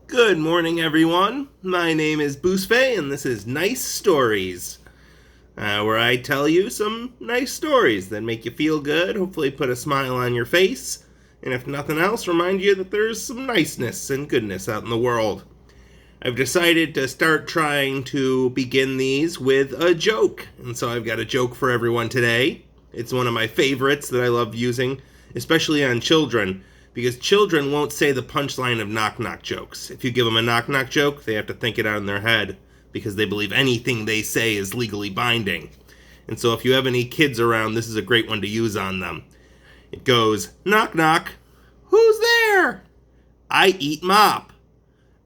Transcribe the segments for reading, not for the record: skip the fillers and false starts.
Good morning, everyone. My name is Boosfay, and this is Nice Stories, where I tell you some nice stories that make you feel good, hopefully put a smile on your face, and if nothing else, remind you that there's some niceness and goodness out in the world. I've decided to start trying to begin these with a joke, and so I've got a joke for everyone today. It's one of my favorites that I love using, especially on children, because children won't say the punchline of knock-knock jokes. If you give them a knock-knock joke, they have to think it out in their head, because they believe anything they say is legally binding. And so if you have any kids around, this is a great one to use on them. It goes, knock-knock. Who's there? I eat mop.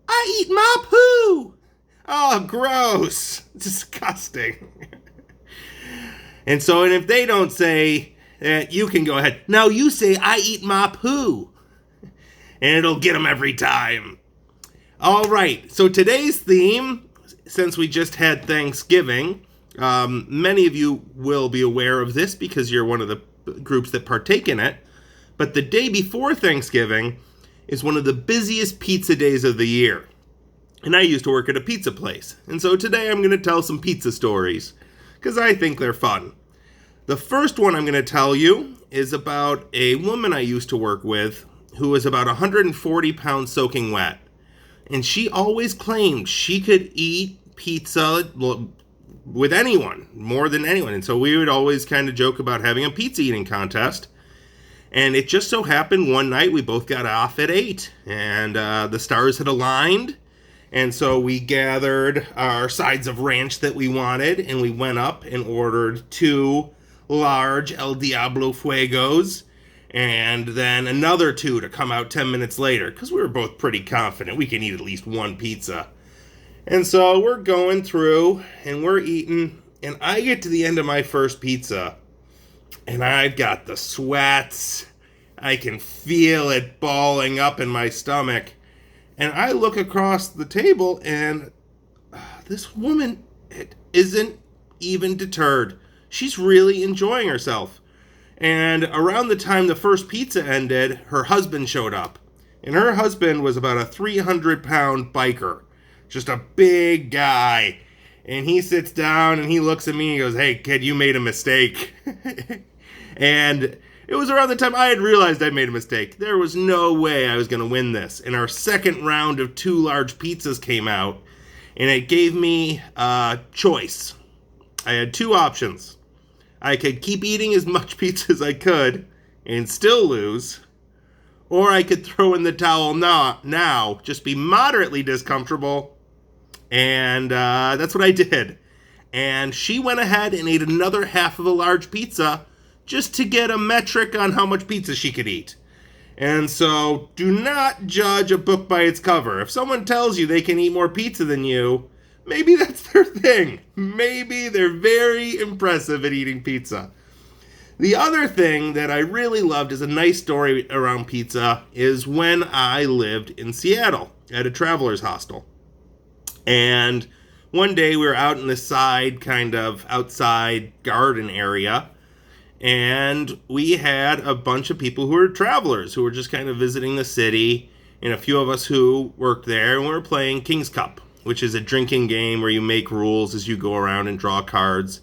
I eat mop who? Oh, gross. Disgusting. And if they don't say that, you can go ahead. Now you say, I eat mop who? And it'll get them every time. All right, so today's theme, since we just had Thanksgiving, many of you will be aware of this because you're one of the groups that partake in it, but the day before Thanksgiving is one of the busiest pizza days of the year. And I used to work at a pizza place, and so today I'm going to tell some pizza stories, because I think they're fun. The first one I'm going to tell you is about a woman I used to work with who was about 140 pounds soaking wet. And she always claimed she could eat pizza with anyone, more than anyone. And so we would always kind of joke about having a pizza eating contest. And it just so happened one night we both got off at 8. And the stars had aligned. And so we gathered our sides of ranch that we wanted. And we went up and ordered 2 large El Diablo Fuegos, and then another 2 to come out 10 minutes later, because we were both pretty confident we can eat at least one pizza. And so we're going through, and we're eating, and I get to the end of my first pizza, and I've got the sweats. I can feel it balling up in my stomach. And I look across the table, and this woman isn't even deterred. She's really enjoying herself. And around the time the first pizza ended, her husband showed up. And her husband was about a 300-pound biker. Just a big guy. And he sits down and he looks at me and he goes, "Hey, kid, you made a mistake." And it was around the time I had realized I made a mistake. There was no way I was going to win this. And our second round of 2 large pizzas came out. And it gave me a choice. I had 2 options. I could keep eating as much pizza as I could and still lose, or I could throw in the towel now, just be moderately discomfortable, and that's what I did. And she went ahead and ate another half of a large pizza just to get a metric on how much pizza she could eat. And so, do not judge a book by its cover. If someone tells you they can eat more pizza than you, maybe that's their thing. Maybe they're very impressive at eating pizza. The other thing that I really loved as a nice story around pizza is when I lived in Seattle at a traveler's hostel. And one day we were out in the kind of outside garden area, and we had a bunch of people who were travelers who were just kind of visiting the city, and a few of us who worked there, and we were playing King's Cup, which is a drinking game where you make rules as you go around and draw cards.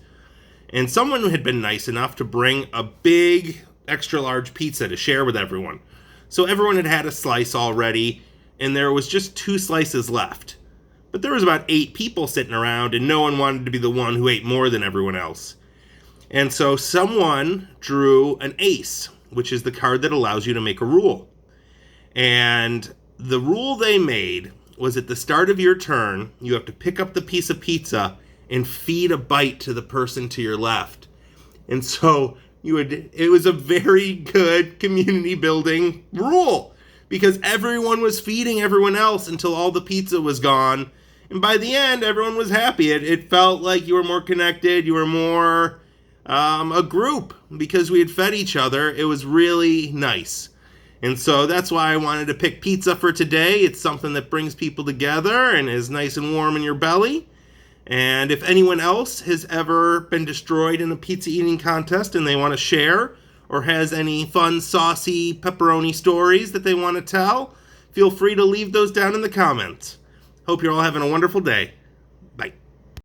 And someone had been nice enough to bring a big, extra large pizza to share with everyone. So everyone had had a slice already, and there was just 2 slices left. But there was about 8 people sitting around, and no one wanted to be the one who ate more than everyone else. And so someone drew an ace, which is the card that allows you to make a rule. And the rule they made was at the start of your turn, you have to pick up the piece of pizza and feed a bite to the person to your left. And so it was a very good community building rule, because everyone was feeding everyone else until all the pizza was gone. And by the end, everyone was happy. It felt like you were more connected. You were more a group because we had fed each other. It was really nice. And so that's why I wanted to pick pizza for today. It's something that brings people together and is nice and warm in your belly. And if anyone else has ever been destroyed in a pizza eating contest and they want to share, or has any fun, saucy pepperoni stories that they want to tell, feel free to leave those down in the comments. Hope you're all having a wonderful day.